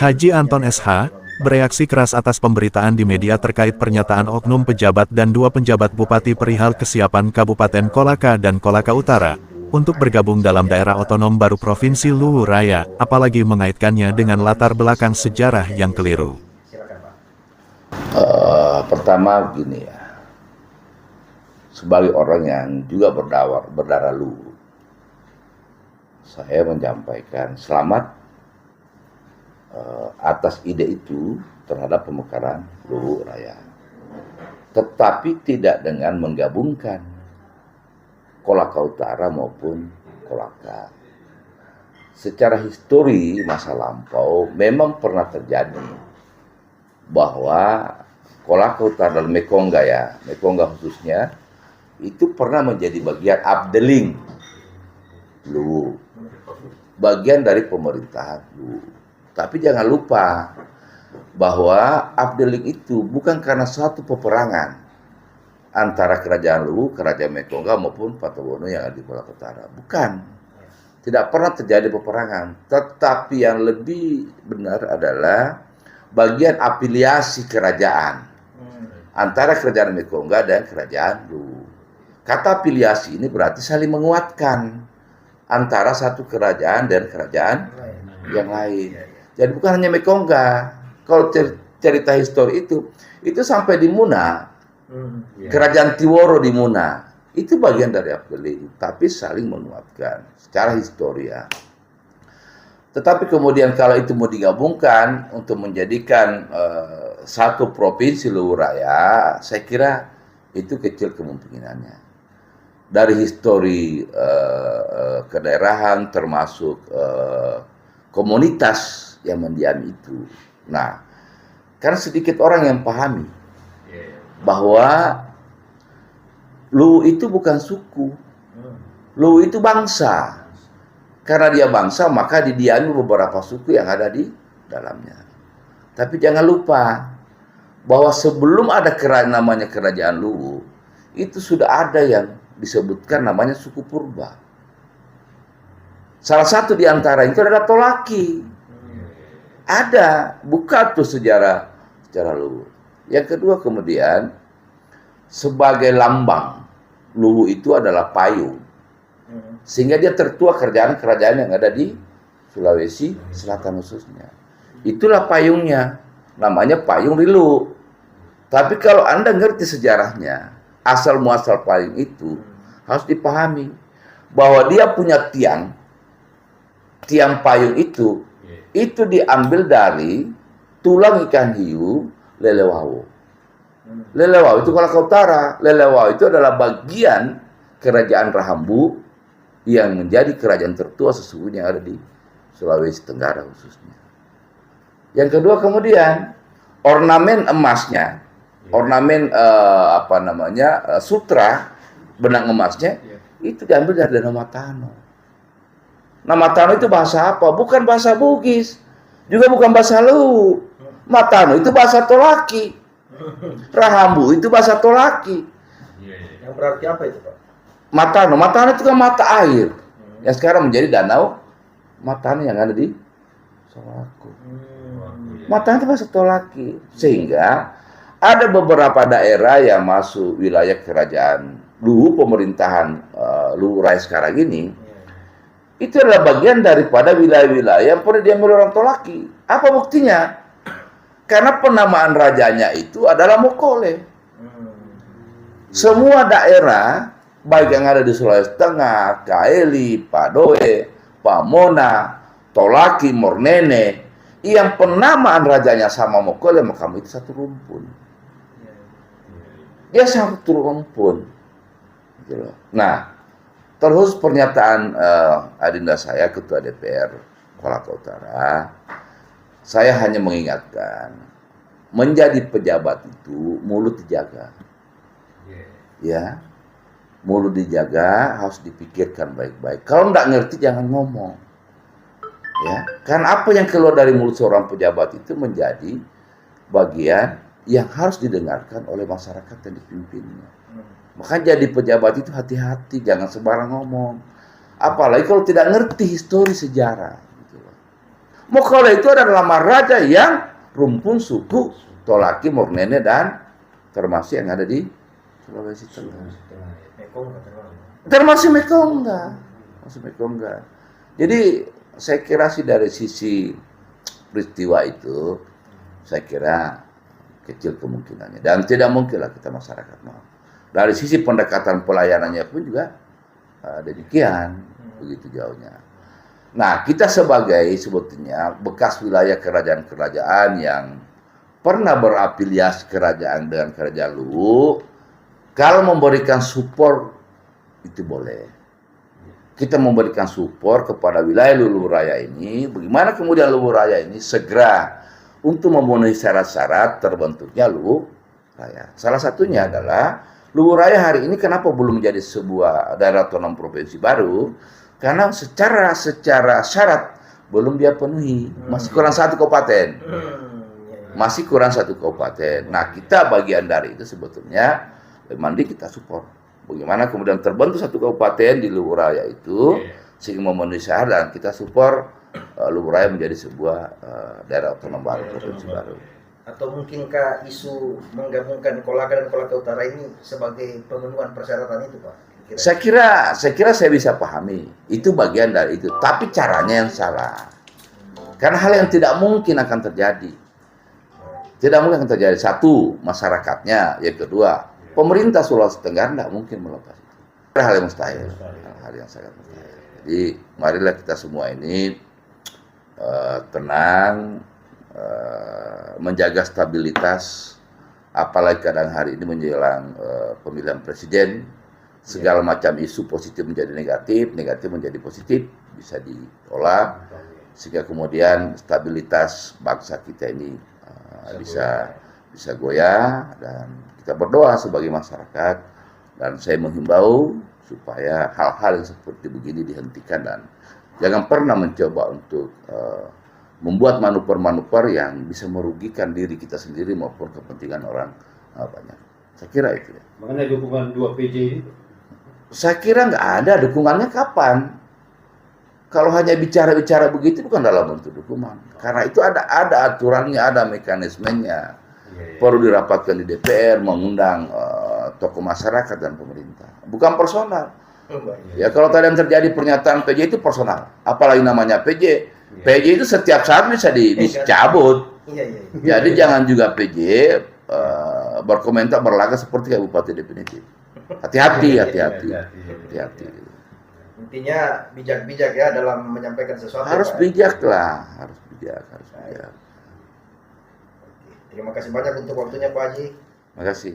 Haji Anton SH, bereaksi keras atas pemberitaan di media terkait pernyataan oknum pejabat dan 2 penjabat bupati perihal kesiapan Kabupaten Kolaka dan Kolaka Utara untuk bergabung dalam daerah otonom baru Provinsi Luwu Raya, apalagi mengaitkannya dengan latar belakang sejarah yang keliru. Pertama begini ya, sebagai orang yang juga berdarah Luwu, saya menyampaikan selamat atas ide itu terhadap pemekaran Luwu Raya, tetapi tidak dengan menggabungkan Kolaka Utara maupun Kolaka. Secara histori masa lampau memang pernah terjadi bahwa Kolaka Utara dan Mekongga khususnya itu pernah menjadi bagian Abdeling Luwu, bagian dari pemerintahan Luwu. Tapi jangan lupa bahwa Abdeling itu bukan karena suatu peperangan antara kerajaan Luwu, kerajaan Mekongga maupun Patowono yang ada di Kolaka Utara. Bukan. Tidak pernah terjadi peperangan. Tetapi yang lebih benar adalah bagian afiliasi kerajaan antara kerajaan Mekongga dan kerajaan Luwu. Kata afiliasi ini berarti saling menguatkan antara satu kerajaan dan kerajaan yang lain. Jadi bukan hanya Mekongga. Kalau cerita histori itu sampai di Muna, kerajaan Tiworo di Muna, itu bagian dari Abdeling, tapi saling menguatkan secara histori ya. Tetapi kemudian kalau itu mau digabungkan untuk menjadikan satu provinsi Luwu Raya, saya kira itu kecil kemungkinannya. Dari histori kedaerahan termasuk komunitas yang mendiami itu. Nah, karena sedikit orang yang pahami bahwa Luwu itu bukan suku, Luwu itu bangsa. Karena dia bangsa, maka didiami beberapa suku yang ada di dalamnya. Tapi jangan lupa bahwa sebelum ada namanya kerajaan Luwu, itu sudah ada yang disebutkan namanya suku Purba. Salah satu di antara itu adalah Tolaki. Ada, buka tuh sejarah Luwu. Yang kedua kemudian, sebagai lambang, Luwu itu adalah payung. Sehingga dia tertua kerajaan-kerajaan yang ada di Sulawesi Selatan khususnya. Itulah payungnya, namanya payung Rilu. Tapi kalau Anda ngerti sejarahnya, asal muasal payung itu harus dipahami bahwa dia punya tiang payung itu diambil dari tulang ikan hiu Lelewawo. Lelewawo itu Kolaka Utara. Lelewawo itu adalah bagian kerajaan Rahambu yang menjadi kerajaan tertua sesungguhnya yang ada di Sulawesi Tenggara khususnya. Yang kedua kemudian ornamen emasnya, ornamen sutra benang emasnya itu diambil dari Danau Matano. Nama Matano itu bahasa apa? Bukan bahasa Bugis, juga bukan bahasa Luwu. Matano itu bahasa Tolaki. Rahambu itu bahasa Tolaki. Yang berarti apa itu, Pak? Matano itu kan mata air. Yang sekarang menjadi Danau Matano yang ada di Solaku. Matano itu bahasa Tolaki. Sehingga ada beberapa daerah yang masuk wilayah kerajaan Luwu, pemerintahan Luwu Raya sekarang ini, itu adalah bagian daripada wilayah-wilayah yang pernah diambil orang Tolaki. Apa buktinya? Karena penamaan rajanya itu adalah Mokole. Semua daerah, baik yang ada di Sulawesi Tengah, Kaeli, Padoe, Pamona, Tolaki, Mornene, yang penamaan rajanya sama Mokole, maka itu satu rumpun. Dia satu rumpun. Nah, terus pernyataan adinda saya, Ketua DPR Kolaka Utara, saya hanya mengingatkan, menjadi pejabat itu mulut dijaga. Ya, mulut dijaga, harus dipikirkan baik-baik. Kalau nggak ngerti jangan ngomong. Ya, karena apa yang keluar dari mulut seorang pejabat itu menjadi bagian yang harus didengarkan oleh masyarakat yang dipimpinnya. Maka jadi pejabat itu hati-hati, jangan sembarang ngomong. Apalagi kalau tidak ngerti histori sejarah. Gitu. Mokola itu adalah nama raja yang rumpun suku Tolaki, Mornene, dan termasuk yang ada di Sulawesi Tengah. Termasuk Mekongga. Jadi saya kira sih dari sisi peristiwa itu, saya kira kecil kemungkinannya. Dan tidak mungkinlah kita masyarakat mau. Dari sisi pendekatan pelayanannya pun juga demikian, begitu jauhnya. Nah, kita sebagai sebetulnya bekas wilayah kerajaan-kerajaan yang pernah berafiliasi kerajaan dengan kerajaan Luwu, kalau memberikan support itu boleh. Kita memberikan support kepada wilayah Luwu Raya ini, bagaimana kemudian Luwu Raya ini segera untuk memenuhi syarat-syarat terbentuknya Luwu Raya. Salah satunya adalah Luwu Raya hari ini kenapa belum menjadi sebuah daerah otonom provinsi baru? Karena secara syarat belum dia penuhi, masih kurang satu kabupaten. Nah, kita bagian dari itu sebetulnya mandi kita support. Bagaimana kemudian terbentuk satu kabupaten di Luwu Raya itu sehingga memenuhi syarat, dan kita support Luwu Raya menjadi sebuah daerah otonom baru, provinsi baru. Atau mungkinkah isu menggabungkan Kolaka dan Kolaka Utara ini sebagai pemenuhan persyaratan itu, Pak? Saya kira saya bisa pahami itu bagian dari itu, tapi caranya yang salah. Karena hal yang tidak mungkin akan terjadi. Tidak mungkin akan terjadi. Satu, masyarakatnya. Yang kedua, pemerintah Sulawesi Tenggara tidak mungkin melepas itu. Hal yang mustahil. Hal yang sangat mustahil. Jadi, marilah kita semua ini tenang, menjaga stabilitas, apalagi kadang hari ini menjelang pemilihan presiden, segala macam isu positif menjadi negatif, negatif menjadi positif, bisa diolah, sehingga kemudian stabilitas bangsa kita ini bisa goyah, dan kita berdoa sebagai masyarakat, dan saya menghimbau supaya hal-hal yang seperti begini dihentikan dan jangan pernah mencoba untuk membuat manuver-manuver yang bisa merugikan diri kita sendiri maupun kepentingan orang banyak. Saya kira itu. Mengenai dukungan 2 PJ ini? Saya kira nggak ada. Dukungannya kapan? Kalau hanya bicara-bicara begitu bukan dalam bentuk dukungan. Karena itu ada aturannya, ada mekanismenya. Perlu dirapatkan di DPR, mengundang tokoh masyarakat dan pemerintah. Bukan personal. Ya kalau tadi yang terjadi pernyataan PJ itu personal. Apalagi namanya PJ. PJ itu setiap saat bisa dicabut. Jadi jangan juga PJ berkomentar berlagak seperti kayak bupati definitif. Hati-hati. Intinya bijak-bijak ya dalam menyampaikan sesuatu. Harus bijak lah, harus bijak. Terima kasih banyak untuk waktunya, Pak Haji. Terima kasih.